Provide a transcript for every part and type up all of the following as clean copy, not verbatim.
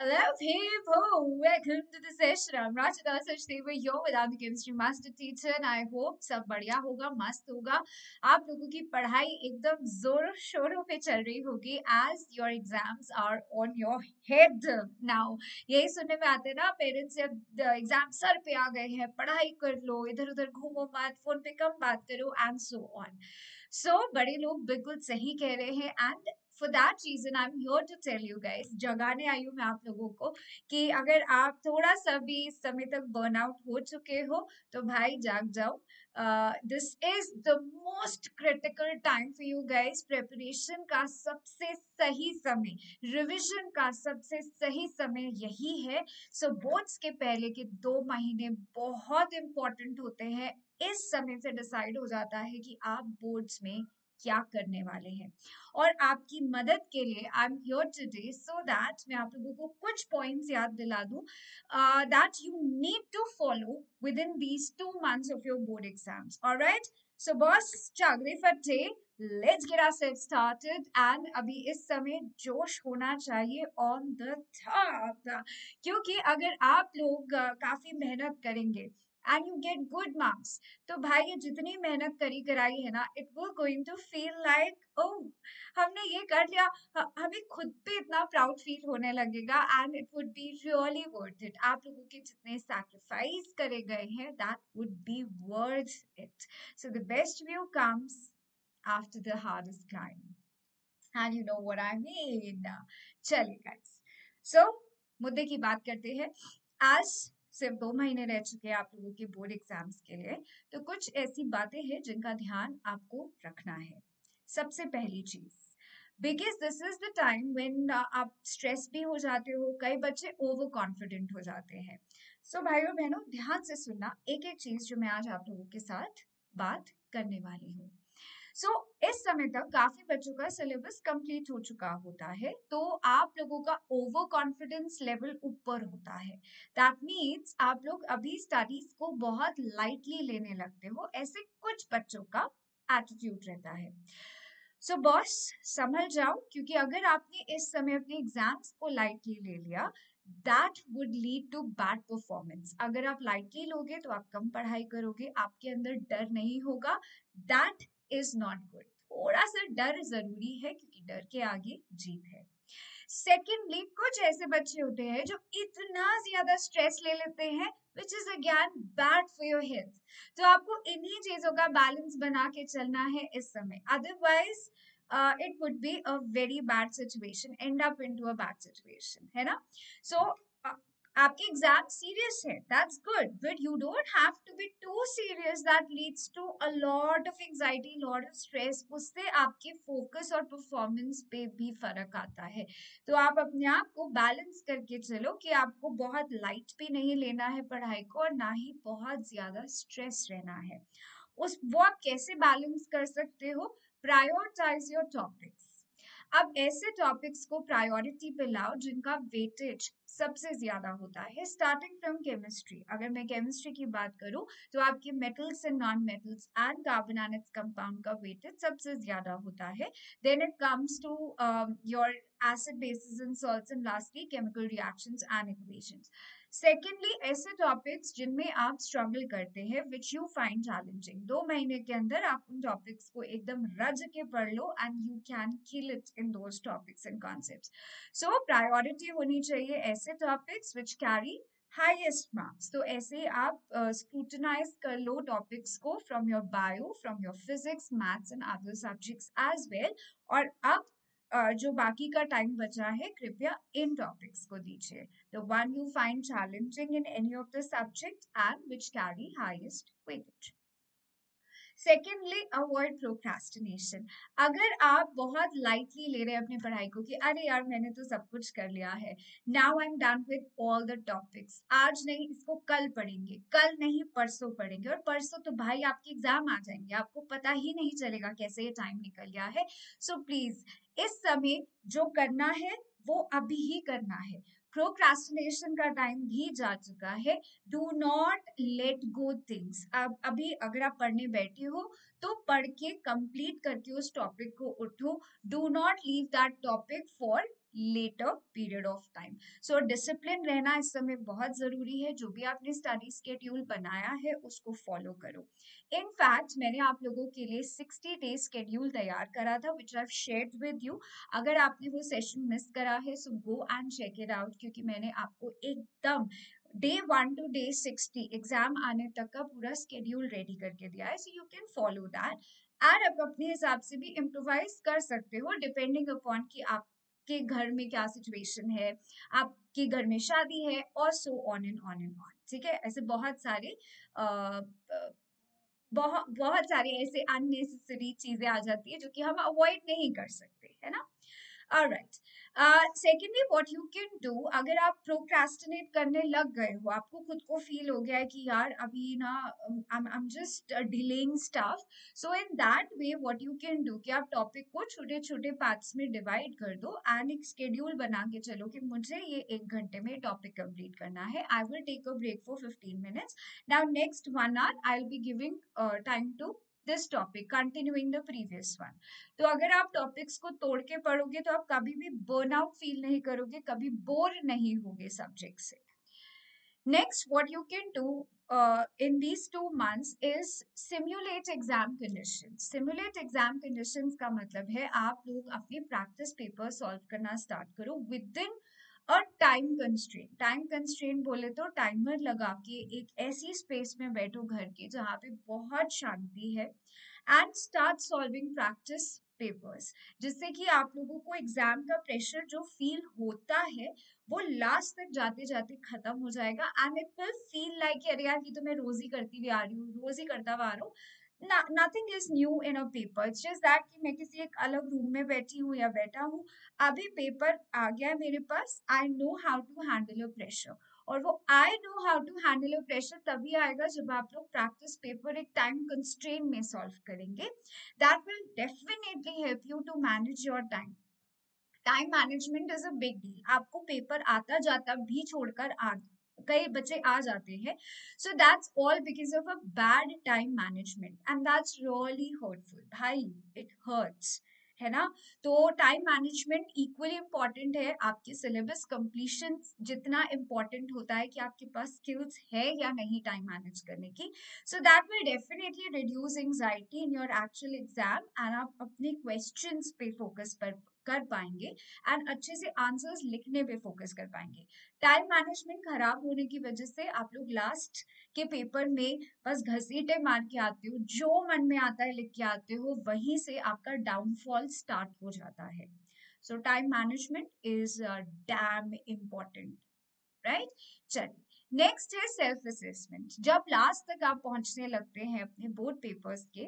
Hello people, welcome to the session. I'm Rachita Sachdeva here with the chemistry master teacher and I hope सब बढ़िया होगा, मस्त होगा. आप लोगों की पढ़ाई एकदम जोरों शोरों पे चल रही होगी as your exams are on your head now. यही सुनने में आते हैं ना पेरेंट्स, जब एग्जाम सर पे आ गए हैं, पढ़ाई कर लो, इधर उधर घूमो मत, फोन पे कम बात करो एंड सो ऑन. सो बड़े लोग बिल्कुल सही कह रहे हैं and for that reason I am here to tell you guys, जगाने आई हूँ मैं आप लोगों को कि अगर आप थोड़ा सा भी इस समय तक बर्नआउट हो चुके हो तो भाई जाग जाओ. This is the most critical time for you guys. Preparation का सबसे सही समय, रिविजन का सबसे सही समय यही है. सो बोर्ड्स के पहले के 2 महीने बहुत इंपॉर्टेंट होते हैं. इस समय से डिसाइड हो जाता है कि आप बोर्ड्स में क्या करने वाले हैं. और आपकी मदद के लिए I am here today so that मैं आप लोगों को कुछ पॉइंट्स याद दिला दूं that you need to follow within these 2 months of your board exams. Alright, so boss चागरे फटे, let's get ourselves started. And अभी इस समय जोश होना चाहिए ऑन द टॉप, क्योंकि अगर आप लोग काफी मेहनत करेंगे and you get good marks तो भाई ये जितनी मेहनत करी कराई है ना, it will going to feel like oh हमने ये कर लिया. हमें खुद पे इतना प्राउड फील होने लगेगा and it would be really worth it. आप लोगों के जितने सैक्रिफाइस करे गए हैं that would be worth it. So the best view comes after the hardest climb and you know what I mean. चलिए गाइस, सो मुद्दे की बात करते हैं. आज सिर्फ 2 महीने रह चुके हैं आप लोगों के बोर्ड एग्जाम्स के लिए, तो कुछ ऐसी बातें हैं जिनका ध्यान आपको रखना है. सबसे पहली चीज, because this is the time when आप स्ट्रेस भी हो जाते हो, कई बच्चे ओवर कॉन्फिडेंट हो जाते हैं. सो भाइयों बहनों ध्यान से सुनना एक एक चीज जो मैं आज आप लोगों के साथ बात करने वाली हूँ. सो इस समय तक काफी बच्चों का सिलेबस कंप्लीट हो चुका होता है, तो आप लोगों का ओवर कॉन्फिडेंस लेवल ऊपर होता है. दैट मीन्स आप लोग अभी स्टडीज को बहुत लाइटली लेने लगते हो, ऐसे कुछ बच्चों का एटीट्यूड रहता है. सो बॉस संभल जाओ, क्योंकि अगर आपने इस समय अपने एग्जाम्स को लाइटली ले लिया that would lead to bad performance. अगर आप लाइटली लोगे तो आप कम पढ़ाई करोगे, आपके अंदर डर नहीं होगा. That is not good. थोड़ा सा डर जरूरी है क्योंकि डर के आगे जीत है. सेकेंडली, कुछ ऐसे बच्चे होते हैं जो इतना ज्यादा स्ट्रेस ले लेते हैं which is again bad for your health. तो आपको इन्हीं चीजों का बैलेंस बना के चलना है इस समय, otherwise it would be a very bad situation, end up into a bad situation, है ना. So आपके एग्जाम सीरियस है, that's good, but you don't have to be too serious. That leads to a lot of anxiety, lot of stress. उससे आपके focus और performance पे भी फर्क आता है. तो आप अपने आप को बैलेंस करके चलो कि आपको बहुत लाइट भी नहीं लेना है पढ़ाई को और ना ही बहुत ज्यादा स्ट्रेस रहना है. उस वो आप कैसे बैलेंस कर सकते हो? Prioritize your topics. अब ऐसे टॉपिक्स को प्रायोरिटी पे लाओ जिनका वेटेज सबसे ज्यादा होता है. स्टार्टिंग फ्रॉम केमिस्ट्री, अगर मैं केमिस्ट्री की बात करूं तो आपके metals and non metals and carbon and its compound का वेटेज सबसे ज्यादा होता है. Then it comes to your acid bases and salts, and lastly chemical reactions and equations. Secondly, ऐसे टॉपिक्स जिनमें आप स्ट्रगल करते हैं विच यू फाइंड चैलेंजिंग. 2 महीने के अंदर आप उन टॉपिक्स को एकदम रज के पढ़ लो and you can kill it in those topics and concepts. So priority होनी चाहिए ऐसे topics which carry highest marks. तो ऐसे आप स्क्रूटनाइज कर लो टॉपिक्स को from your bio, from your physics, maths and other subjects as well. और अब जो बाकी का टाइम बचा है कृपया इन टॉपिक्स को दीजिए. The one you find challenging in any of the subject and which carry highest weightage. Secondly, avoid procrastination. अगर आप बहुत lightly ले रहे हैं अपनी पढ़ाई को कि अरे यार मैंने तो सब कुछ कर लिया है, now I'm done with all the topics, आज नहीं इसको कल पढ़ेंगे, कल नहीं परसों पढ़ेंगे, और परसों तो भाई आपके एग्जाम आ जाएंगे, आपको पता ही नहीं चलेगा कैसे ये टाइम निकल गया है. सो प्लीज इस समय जो करना है वो अभी ही करना है. प्रोक्रास्टिनेशन का टाइम भी जा चुका है. Do not let go things. अब अभी अगर आप पढ़ने बैठे हो तो पढ़ के कंप्लीट करके उस टॉपिक को उठो. Do not leave that topic for later period of time. So discipline रहना इस समय बहुत जरूरी है. जो भी आपने स्टडी स्केड्यूल बनाया है उसको फॉलो करो. इन फैक्ट मैंने आप लोगों के लिए 60 डे स्केड्यूल तैयार करा था which I shared with you. अगर आपने वो सेशन मिस करा है so go and check it out, क्योंकि मैंने आपको एकदम डे 1 to डे 60 एग्जाम आने तक का पूरा स्केड्यूल रेडी करके दिया है. So you can follow that and आप अपने हिसाब से भी इम्प्रोवाइज कर सकते हो डिपेंडिंग अपॉन कि आपके घर में क्या सिचुएशन है, आपके घर में शादी है और so on and on and on. ठीक है, ऐसे बहुत सारे बहुत बहुत सारी ऐसे अननेसेसरी चीजें आ जाती है जो कि हम अवॉइड नहीं कर सकते, है ना. Alright. Secondly what you can do, अगर आप प्रोक्रेस्टिनेट करने लग गए हो, आपको खुद को फील हो गया है कि यार अभी ना I am just delaying stuff, so in that way what you can do कि आप टॉपिक को छोटे छोटे पार्ट्स में डिवाइड कर दो एंड एक शेड्यूल बना के चलो कि मुझे ये 1 घंटे में टॉपिक कंप्लीट करना है. I will take a break for 15 minutes. Now next 1 hour I will be giving time to this topic continuing the previous one. तो अगर आप टॉपिक्स को तोड़ के पढ़ोगे तो आप कभी भी बर्नआउट फील नहीं करोगे, कभी बोर नहीं होगे सब्जेक्ट से. Next what you can do in these 2 months is simulate exam conditions. Simulate exam conditions का मतलब है आप लोग अपने प्रैक्टिस पेपर सॉल्व करना स्टार्ट करो within a time constraint. Time constraint बोले तो टाइमर लगा के एक ऐसी स्पेस में बैठो घर के जहाँ पे बहुत शांति है and start solving practice papers, जिससे कि आप लोगों को एग्जाम का प्रेशर जो फील होता है वो लास्ट तक जाते जाते खत्म हो जाएगा and it will feel like अरे यार ये तो मैं रोज ही करती हुई आ रही हूँ, रोज ही करता हुआ आ रहा हूँ. Nothing is new in a paper. It's just that कि मैं किसी एक अलग रूम में बैठी हूँ या बैठा हूँ, अभी पेपर आ गया है मेरे पास. I know how to handle a pressure, और वो I know how to handle a pressure तभी आएगा जब आप लोग प्रैक्टिस पेपर एक टाइम कंस्ट्रेंट में सॉल्व करेंगे. That will definitely help you to manage your time. Time management is a big deal. आपको पेपर आता जाता भी छोड़कर कई बच्चे आ जाते हैं. So that's all because of a bad time management and that's really hurtful. भाई इट हर्ट्स, है ना. तो टाइम मैनेजमेंट इक्वली इम्पॉर्टेंट है. आपके सिलेबस कंप्लीशन जितना इम्पॉर्टेंट होता है कि आपके पास स्किल्स है या नहीं टाइम मैनेज करने की. So that will definitely reduce anxiety in your actual exam and आप अपने क्वेश्चंस पे फोकस कर पाएंगे एंड अच्छे से आंसर्स लिखने पे फोकस कर पाएंगे. टाइम मैनेजमेंट खराब होने की वजह से आप लोग लास्ट के पेपर में बस घसीटे मार के आते हो, जो मन में आता है लिख के आते हो, वहीं से आपका डाउनफॉल स्टार्ट हो जाता है. सो time management is damn important, right. चलिए, नेक्स्ट है सेल्फ असेसमेंट. जब लास्ट तक आप पहुंचने लगते हैं अपने बोर्ड पेपर्स के,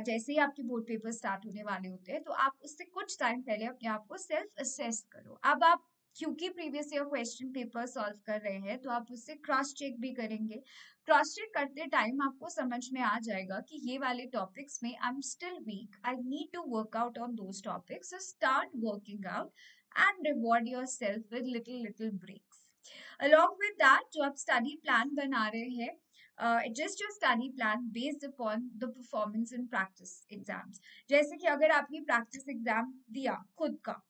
जैसे ही आपके बोर्ड पेपर स्टार्ट होने वाले होते हैं तो आप उससे कुछ टाइम पहले अपने आप को सेल्फ असेस करो. अब आप क्योंकि previous year question paper solve कर रहे हैं तो आप उससे क्रॉस चेक भी करेंगे. क्रॉस चेक करते टाइम आपको समझ में आ जाएगा कि ये वाले टॉपिक्स में I am still weak, I need to work out on those topics. So start working out and reward yourself with little little breaks. Along with that, जो आप स्टडी प्लान बना रहे हैं, adjust your study plan based upon the performance in practice exams. जैसे कि अगर आपने practice exam दिया खुद का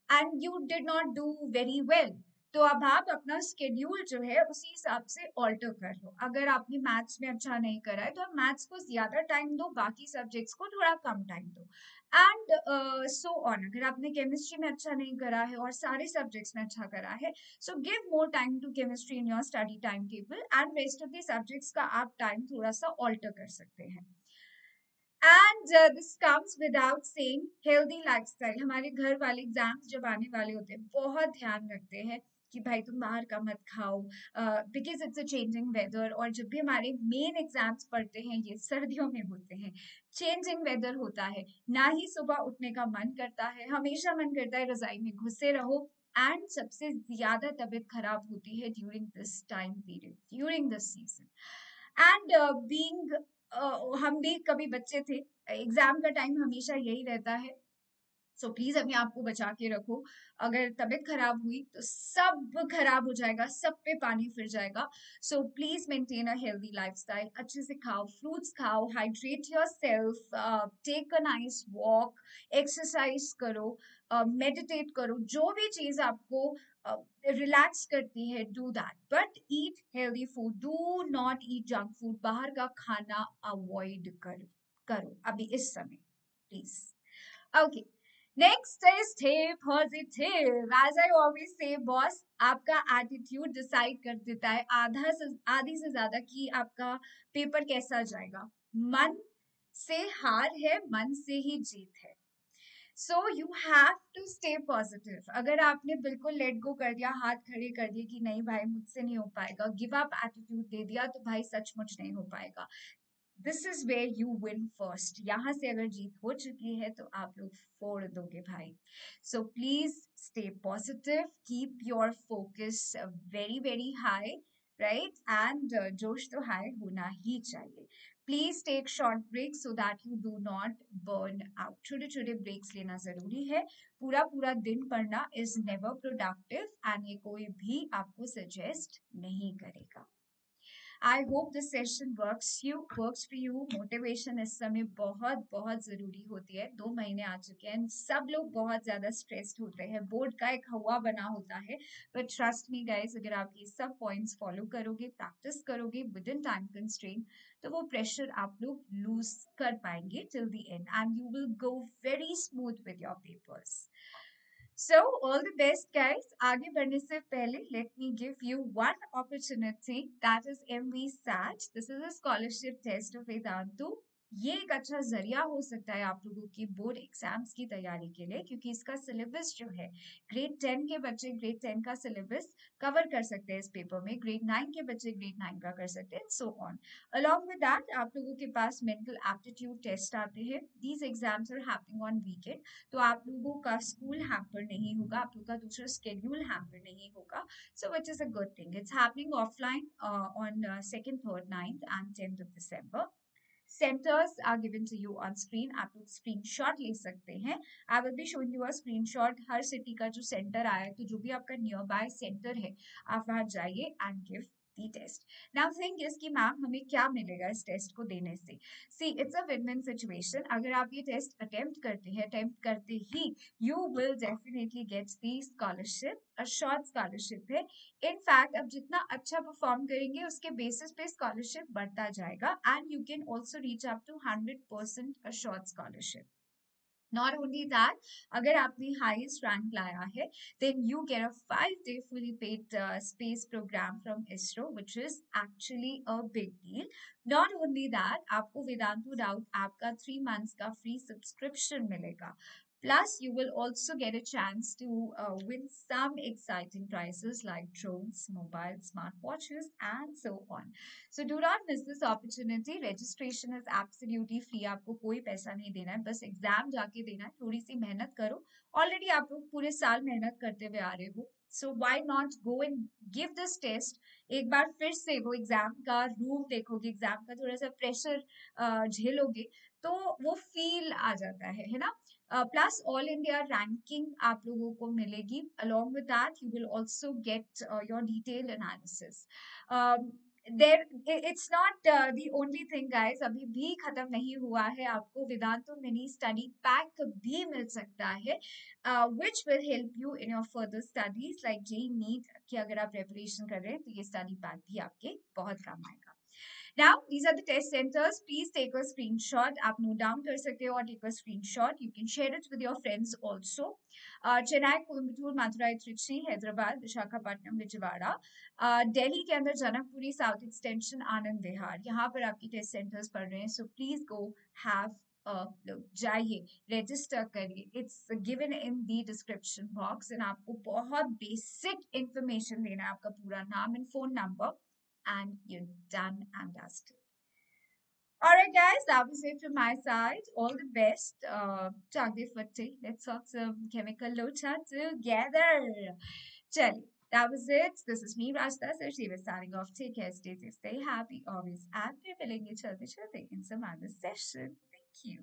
and you did not do very well, तो अब आप अपना स्केड्यूल जो है उसी हिसाब से ऑल्टर कर लो. अगर आपने मैथ्स में अच्छा नहीं करा है तो आप मैथ्स को ज्यादा टाइम दो, बाकी सब्जेक्ट्स को थोड़ा कम टाइम दो एंड सो ऑन. अगर आपने केमिस्ट्री में अच्छा नहीं करा है और सारे सब्जेक्ट्स में अच्छा करा है, so give more time to chemistry in your study time table and rest of the subjects का आप टाइम थोड़ा सा ऑल्टर कर सकते हैं. And this comes without saying healthy lifestyle. हमारे घर वाले एग्जाम्स जब आने वाले होते हैं बहुत ध्यान रखते हैं कि भाई तुम बाहर का मत खाओ because it's a changing weather. और जब भी हमारे मेन एग्जाम्स पढ़ते हैं ये सर्दियों में होते हैं, चेंजिंग वेदर होता है, ना ही सुबह उठने का मन करता है, हमेशा मन करता है रजाई में घुसे रहो. एंड सबसे ज्यादा तबीयत खराब होती है during this time period, during this season. And हम भी कभी बच्चे थे, एग्जाम का टाइम हमेशा यही रहता है, सो प्लीज अपने आप को बचा के रखो। अगर तबीयत खराब हुई तो सब खराब हो जाएगा, सब पे पानी फिर जाएगा। So please maintain a healthy lifestyle, अच्छे से खाओ, फ्रूट्स खाओ, hydrate yourself, take a nice walk, exercise करो, मेडिटेट करो, जो भी चीज आपको रिलैक्स करती है, do that, but eat healthy food, do not eat junk food, बाहर का खाना अवॉइड करो करो अभी इस समय please. Okay. Next is stay positive. As I always say, boss, आपका एटीट्यूड डिसाइड कर देता है आधी से ज्यादा कि आपका पेपर कैसा जाएगा। मन से हार है, मन से ही जीत है। So you have to stay positive. अगर आपने बिल्कुल लेट गो कर दिया, हाथ खड़े कर दिए कि नहीं भाई मुझसे नहीं हो पाएगा, गिव अप एटीट्यूड दे दिया, तो भाई सचमुच नहीं हो पाएगा। This is where you win first. यहाँ से अगर जीत हो चुकी है तो आप लोग फोड़ दोगे भाई। So please stay positive, keep your focus very very high, right, and जोश तो हाई होना ही चाहिए। Please take short break so that you do not burn out. छोटे छोटे ब्रेक्स लेना जरूरी है। पूरा पूरा दिन पढ़ना इज नेवर प्रोडक्टिव एंड ये कोई भी आपको सजेस्ट नहीं करेगा। I hope this session works for you. Motivation इस समय बहुत बहुत जरूरी होती है। 2 महीने आ चुके हैं, सब लोग बहुत ज्यादा स्ट्रेस्ड होते हैं, बोर्ड का एक हवा बना होता है, बट ट्रस्ट मी गाइस, अगर आप ये सब पॉइंट्स फॉलो करोगे, प्रैक्टिस करोगे विद इन टाइम कंस्ट्रेंट, तो वो प्रेशर आप लोग लूज कर पाएंगे till the end and you will go very smooth with your papers. So, all the best, guys. आगे बढ़ने से पहले, let me give you one opportunity, that is MVSAT. This is a scholarship test of Vedantu. ये एक अच्छा जरिया हो सकता है आप लोगों की बोर्ड एग्जाम्स की तैयारी के लिए, क्योंकि इसका सिलेबस जो है, ग्रेड 10 के बच्चे ग्रेड 10 का सिलेबस कवर कर सकते हैं इस पेपर में, ग्रेड 9 के बच्चे ग्रेड 9 का कर सकते हैं, so on. Along with that आप लोगों के पास मेंटल एप्टीट्यूड टेस्ट आते हैं। These exams are happening on weekend, तो आप लोगों का स्कूल हैम्पर नहीं होगा, आप लोगों का दूसरा स्केड्यूल हैम्पर नहीं होगा, so which is a good thing. It's happening offline on 2nd, 3rd, 9th and 10th of December. Centers are given to you on screen. आप लोग स्क्रीनशॉट ले सकते हैं। आई will be showing you a screenshot her city का जो centre आया है, तो जो भी आपका नियर बाय सेंटर है, आप वहां जाइए and give the test. Now think is कि मैम हमें क्या मिलेगा इस टेस्ट को देने से। See, it's a win win situation. अगर आप ये टेस्ट अटेम्प्ट करते हैं, अटेम्प्ट करते ही you will definitely get the scholarship, a short scholarship है। इनफैक्ट अब जितना अच्छा परफॉर्म करेंगे उसके बेसिस पे स्कॉलरशिप बढ़ता जाएगा and you can also reach up to 100% a short scholarship. Not only that, अगर आपने highest rank लाया है, then you get a 5-day fully paid space program from ISRO, which is actually a big deal. Not only that, आपको Vedantu doubt app का 3 months का free subscription मिलेगा. Plus, you will also get a chance to win some exciting prizes like drones, mobile smartwatches, and so on. So do not miss this opportunity. Registration is absolutely free. आपको कोई पैसा नहीं देना है, बस exam जाके देना है, थोड़ी सी मेहनत करो। ऑलरेडी आप लोग पूरे साल मेहनत करते हुए आ रहे हो, so why not go and give this test. एक बार फिर से वो एग्जाम का रूम देखोगे, एग्जाम का थोड़ा सा प्रेशर झेलोगे, तो वो फील आ जाता है ना। प्लस ऑल इंडिया रैंकिंग आप लोगों को मिलेगी। Along with that you will also get your detail analysis. There it's not the only thing guys, अभी भी खत्म नहीं हुआ है, आपको वेदांतु मिनी स्टडी पैक भी मिल सकता है, which will help you in your further studies like JEE NEET कि अगर आप प्रिपरेशन कर रहे हैं तो ये स्टडी पैक भी आपके बहुत काम आएगा। Now, these are the test centers. Please take a screenshot. आप note down कर सकते हो और take a screenshot. You can share it with your friends also. Chennai, Coimbatore, Madurai, Trichy, Hyderabad, Visakhapatnam, Vijayawada, Delhi के अंदर जनकपुरी, साउथ एक्सटेंशन, आनंद विहार, यहाँ पर आपकी टेस्ट सेंटर्स पड़ रहे हैं। सो प्लीज गो हैव लोग जाइए, रजिस्टर करिए, it's given in the description box and आपको बहुत बेसिक इंफॉर्मेशन देना है, आपका पूरा नाम and phone number, and you're done and dusted. All right, guys, that was it from my side. All the best. Chagde Fatti. Let's talk some chemical locha together. Chali, that was it. This is me, Rashta. So she was signing off. Take care, stay safe, stay happy, always. And we're feeling each other in some other session. Thank you.